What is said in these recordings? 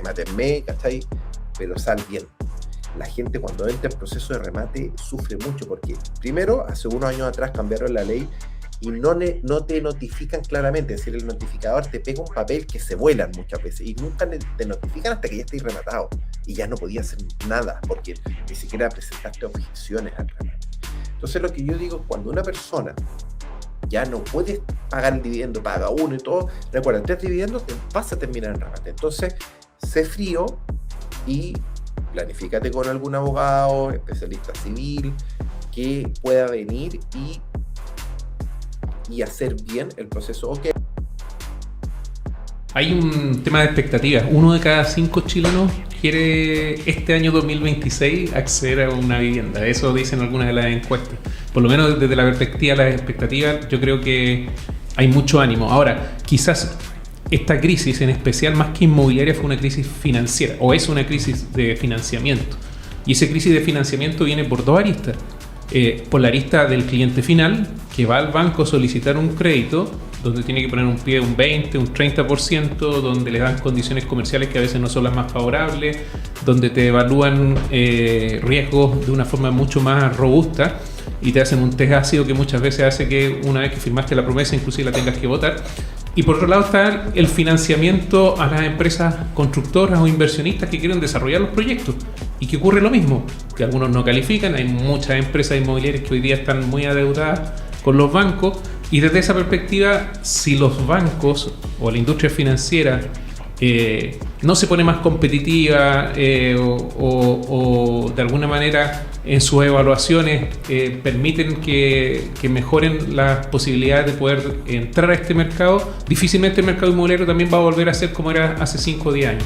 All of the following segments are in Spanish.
remátenme, ¿cachai? Pero sal bien. La gente cuando entra en proceso de remate sufre mucho porque, primero, hace unos años atrás cambiaron la ley y no te notifican claramente, es decir, el notificador te pega un papel que se vuelan muchas veces y nunca te notifican hasta que ya estés rematado y ya no podías hacer nada porque ni siquiera presentaste objeciones al remate. Entonces lo que yo digo, cuando una persona ya no puede pagar el dividendo, paga uno y todo, recuerda, 3 dividendos vas a terminar en remate. Entonces, sé frío y planifícate con algún abogado, especialista civil, que pueda venir y hacer bien el proceso. Okay. Hay un tema de expectativas. 1 de cada 5 chilenos quiere este año 2026 acceder a una vivienda. Eso dicen algunas de las encuestas. Por lo menos desde la perspectiva de las expectativas, yo creo que hay mucho ánimo. Ahora, quizás esta crisis en especial, más que inmobiliaria, fue una crisis financiera, o es una crisis de financiamiento. Y esa crisis de financiamiento viene por 2 aristas. Por la arista del cliente final, que va al banco a solicitar un crédito, donde tiene que poner un pie un 20, un 30%, donde le dan condiciones comerciales que a veces no son las más favorables, donde te evalúan riesgos de una forma mucho más robusta y te hacen un test ácido que muchas veces hace que una vez que firmaste la promesa inclusive la tengas que votar. Y por otro lado está el financiamiento a las empresas constructoras o inversionistas que quieren desarrollar los proyectos y que ocurre lo mismo, que algunos no califican. Hay muchas empresas inmobiliarias que hoy día están muy adeudadas con los bancos y desde esa perspectiva, si los bancos o la industria financiera no se pone más competitiva o de alguna manera en sus evaluaciones permiten que mejoren las posibilidades de poder entrar a este mercado, difícilmente el mercado inmobiliario también va a volver a ser como era hace 5 o 10 años.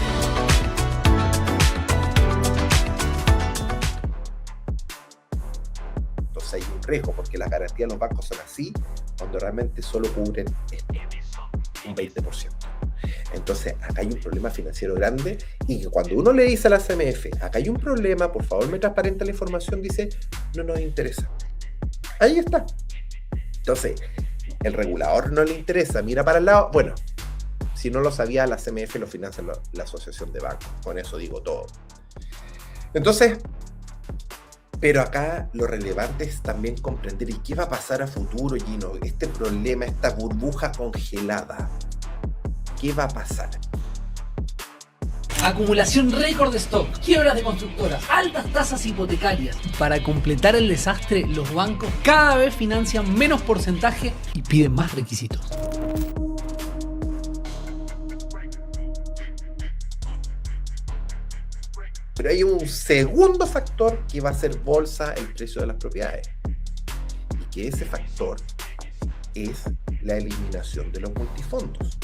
Entonces hay un riesgo porque las garantías de los bancos son así cuando realmente solo cubren un 20%. Entonces, acá hay un problema financiero grande y que cuando uno le dice a la CMF, acá hay un problema, por favor me transparenta la información, dice, no nos interesa. Ahí está. Entonces, el regulador no le interesa, mira para el lado. Bueno, si no lo sabía, la CMF lo financia la Asociación de Bancos. Con eso digo todo. Entonces, pero acá lo relevante es también comprender y qué va a pasar a futuro, Gino. Este problema, esta burbuja congelada, ¿qué va a pasar? Acumulación récord de stock, quiebras de constructoras, altas tasas hipotecarias. Para completar el desastre, los bancos cada vez financian menos porcentaje y piden más requisitos. Pero hay un segundo factor que va a ser bolsa el precio de las propiedades. Y que ese factor es la eliminación de los multifondos.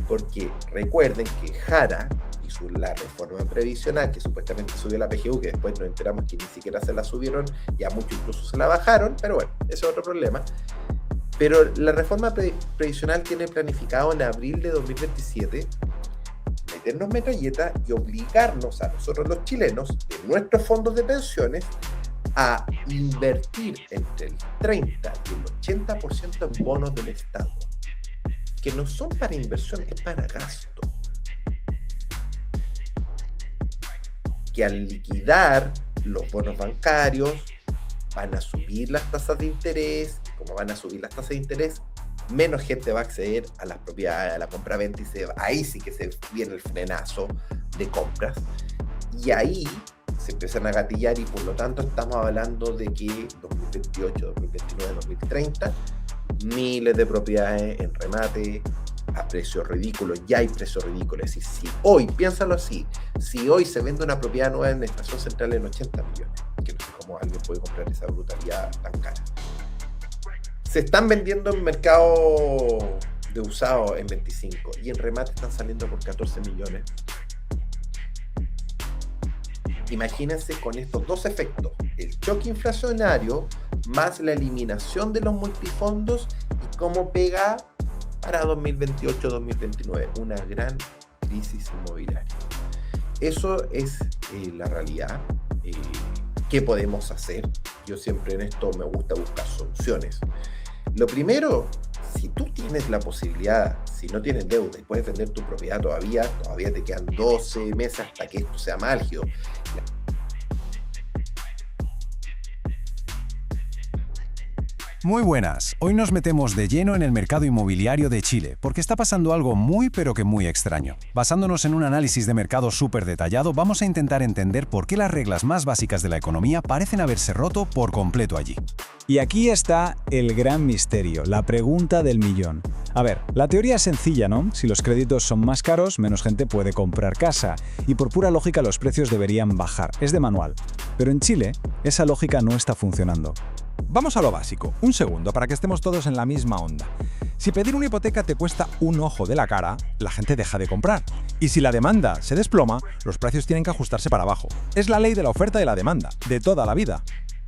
Porque recuerden que Jara hizo la reforma previsional que supuestamente subió la PGU, que después nos enteramos que ni siquiera se la subieron y a muchos incluso se la bajaron, pero bueno, ese es otro problema. Pero la reforma previsional tiene planificado en abril de 2027 meternos metralleta y obligarnos a nosotros los chilenos de nuestros fondos de pensiones a invertir entre el 30 y el 80% en bonos del Estado, que no son para inversión, es para gasto. Que al liquidar los bonos bancarios van a subir las tasas de interés, como van a subir las tasas de interés, menos gente va a acceder a las propiedades, a la compra-venta, y ahí sí que se viene el frenazo de compras, y ahí se empiezan a gatillar, y por lo tanto estamos hablando de que 2028, 2029, 2030, miles de propiedades en remate a precios ridículos. Ya hay precios ridículos. Y si hoy, piénsalo así, si hoy se vende una propiedad nueva en Estación Central en 80 millones, que no sé cómo alguien puede comprar esa brutalidad tan cara, se están vendiendo en mercado de usado en 25 y en remate están saliendo por 14 millones. Imagínense con estos dos efectos, el choque inflacionario más la eliminación de los multifondos, y cómo pega para 2028-2029 una gran crisis inmobiliaria. Eso es la realidad. ¿Qué podemos hacer? Yo siempre en esto me gusta buscar soluciones. Lo primero, si tú tienes la posibilidad, si no tienes deuda y puedes vender tu propiedad todavía te quedan 12 meses hasta que esto sea más álgido. Muy buenas, hoy nos metemos de lleno en el mercado inmobiliario de Chile, porque está pasando algo muy pero que muy extraño. Basándonos en un análisis de mercado súper detallado, vamos a intentar entender por qué las reglas más básicas de la economía parecen haberse roto por completo allí. Y aquí está el gran misterio, la pregunta del millón. A ver, la teoría es sencilla, ¿no? Si los créditos son más caros, menos gente puede comprar casa, y por pura lógica los precios deberían bajar, es de manual. Pero en Chile, esa lógica no está funcionando. Vamos a lo básico, un segundo para que estemos todos en la misma onda. Si pedir una hipoteca te cuesta un ojo de la cara, la gente deja de comprar. Y si la demanda se desploma, los precios tienen que ajustarse para abajo. Es la ley de la oferta y la demanda, de toda la vida.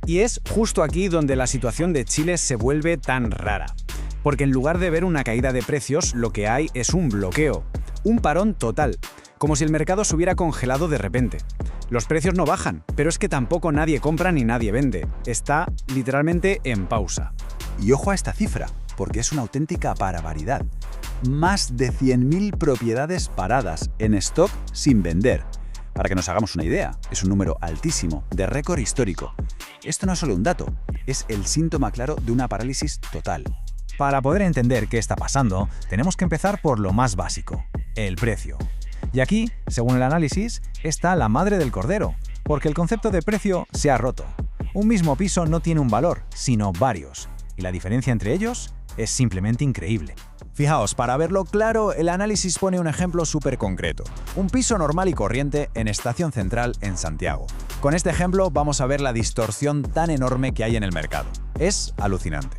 Y es justo aquí donde la situación de Chile se vuelve tan rara. Porque en lugar de ver una caída de precios, lo que hay es un bloqueo, un parón total, como si el mercado se hubiera congelado de repente. Los precios no bajan, pero es que tampoco nadie compra ni nadie vende. Está literalmente en pausa. Y ojo a esta cifra, porque es una auténtica barbaridad. Más de 100.000 propiedades paradas en stock sin vender. Para que nos hagamos una idea, es un número altísimo, de récord histórico. Esto no es solo un dato, es el síntoma claro de una parálisis total. Para poder entender qué está pasando, tenemos que empezar por lo más básico, el precio. Y aquí, según el análisis, está la madre del cordero, porque el concepto de precio se ha roto. Un mismo piso no tiene un valor, sino varios, y la diferencia entre ellos es simplemente increíble. Fijaos, para verlo claro, el análisis pone un ejemplo súper concreto. Un piso normal y corriente en Estación Central en Santiago. Con este ejemplo vamos a ver la distorsión tan enorme que hay en el mercado. Es alucinante.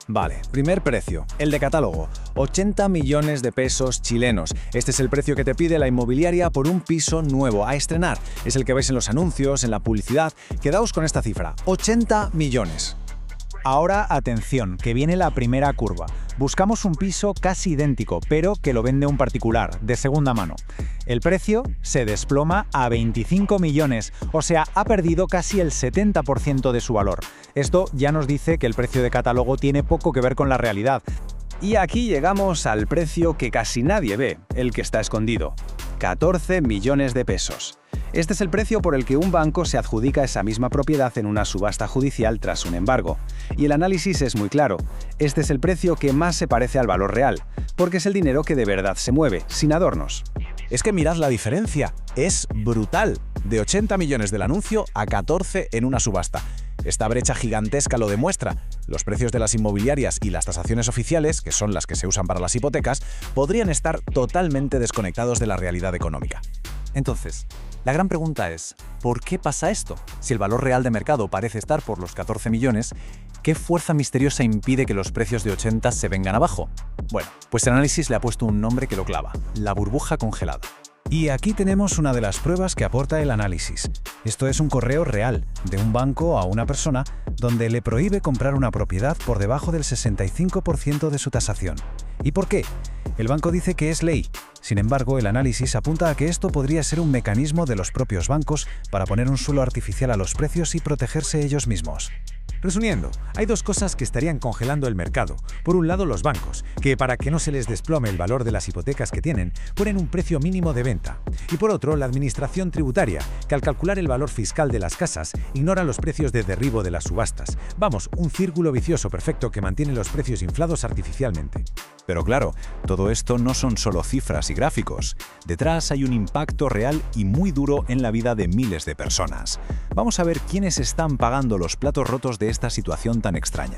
Vale, primer precio, el de catálogo, 80 millones de pesos chilenos. Este es el precio que te pide la inmobiliaria por un piso nuevo, a estrenar. Es el que veis en los anuncios, en la publicidad. Quedaos con esta cifra, 80 millones. Ahora, atención, que viene la primera curva. Buscamos un piso casi idéntico, pero que lo vende un particular, de segunda mano. El precio se desploma a 25 millones, o sea, ha perdido casi el 70% de su valor. Esto ya nos dice que el precio de catálogo tiene poco que ver con la realidad. Y aquí llegamos al precio que casi nadie ve, el que está escondido. 14 millones de pesos. Este es el precio por el que un banco se adjudica esa misma propiedad en una subasta judicial tras un embargo. Y el análisis es muy claro. Este es el precio que más se parece al valor real, porque es el dinero que de verdad se mueve, sin adornos. Es que mirad la diferencia, es brutal. De 80 millones del anuncio a 14 en una subasta. Esta brecha gigantesca lo demuestra. Los precios de las inmobiliarias y las tasaciones oficiales, que son las que se usan para las hipotecas, podrían estar totalmente desconectados de la realidad económica. Entonces, la gran pregunta es, ¿por qué pasa esto? Si el valor real de mercado parece estar por los 14 millones, ¿qué fuerza misteriosa impide que los precios de 80 se vengan abajo? Bueno, pues el análisis le ha puesto un nombre que lo clava, la burbuja congelada. Y aquí tenemos una de las pruebas que aporta el análisis. Esto es un correo real, de un banco a una persona, donde le prohíbe comprar una propiedad por debajo del 65% de su tasación. ¿Y por qué? El banco dice que es ley. Sin embargo, el análisis apunta a que esto podría ser un mecanismo de los propios bancos para poner un suelo artificial a los precios y protegerse ellos mismos. Resumiendo, hay dos cosas que estarían congelando el mercado. Por un lado, los bancos, que para que no se les desplome el valor de las hipotecas que tienen, ponen un precio mínimo de venta. Y por otro, la administración tributaria, que al calcular el valor fiscal de las casas, ignora los precios de derribo de las subastas. Vamos, un círculo vicioso perfecto que mantiene los precios inflados artificialmente. Pero claro, todo esto no son solo cifras y gráficos. Detrás hay un impacto real y muy duro en la vida de miles de personas. Vamos a ver quiénes están pagando los platos rotos de esta situación tan extraña.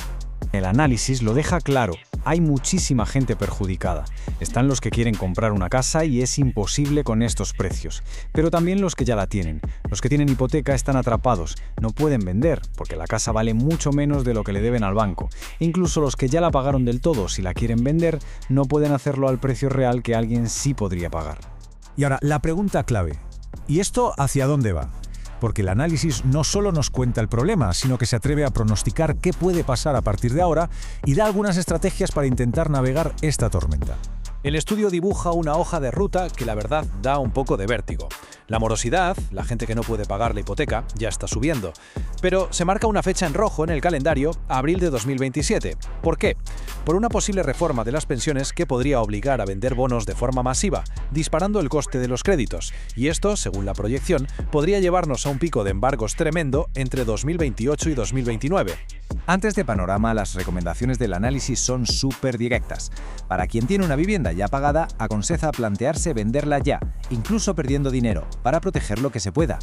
El análisis lo deja claro, hay muchísima gente perjudicada. Están los que quieren comprar una casa y es imposible con estos precios. Pero también los que ya la tienen. Los que tienen hipoteca están atrapados, no pueden vender, porque la casa vale mucho menos de lo que le deben al banco. Incluso los que ya la pagaron del todo, si la quieren vender, no pueden hacerlo al precio real que alguien sí podría pagar. Y ahora, la pregunta clave. ¿Y esto hacia dónde va? Porque el análisis no solo nos cuenta el problema, sino que se atreve a pronosticar qué puede pasar a partir de ahora y da algunas estrategias para intentar navegar esta tormenta. El estudio dibuja una hoja de ruta que la verdad da un poco de vértigo. La morosidad, la gente que no puede pagar la hipoteca, ya está subiendo. Pero se marca una fecha en rojo en el calendario, abril de 2027. ¿Por qué? Por una posible reforma de las pensiones que podría obligar a vender bonos de forma masiva, disparando el coste de los créditos. Y esto, según la proyección, podría llevarnos a un pico de embargos tremendo entre 2028 y 2029. Antes de panorama, las recomendaciones del análisis son súper directas. Para quien tiene una vivienda ya pagada, aconseja plantearse venderla ya, incluso perdiendo dinero, para proteger lo que se pueda.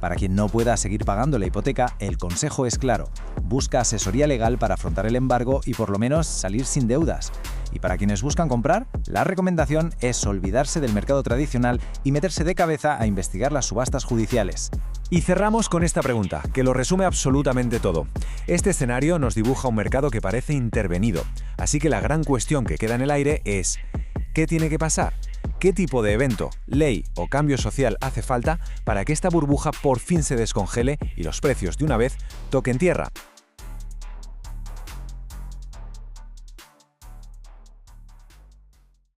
Para quien no pueda seguir pagando la hipoteca, el consejo es claro: busca asesoría legal para afrontar el embargo y por lo menos salir sin deudas. Y para quienes buscan comprar, la recomendación es olvidarse del mercado tradicional y meterse de cabeza a investigar las subastas judiciales. Y cerramos con esta pregunta, que lo resume absolutamente todo. Este escenario nos dibuja un mercado que parece intervenido, así que la gran cuestión que queda en el aire es: ¿qué tiene que pasar? ¿Qué tipo de evento, ley o cambio social hace falta para que esta burbuja por fin se descongele y los precios de una vez toquen tierra?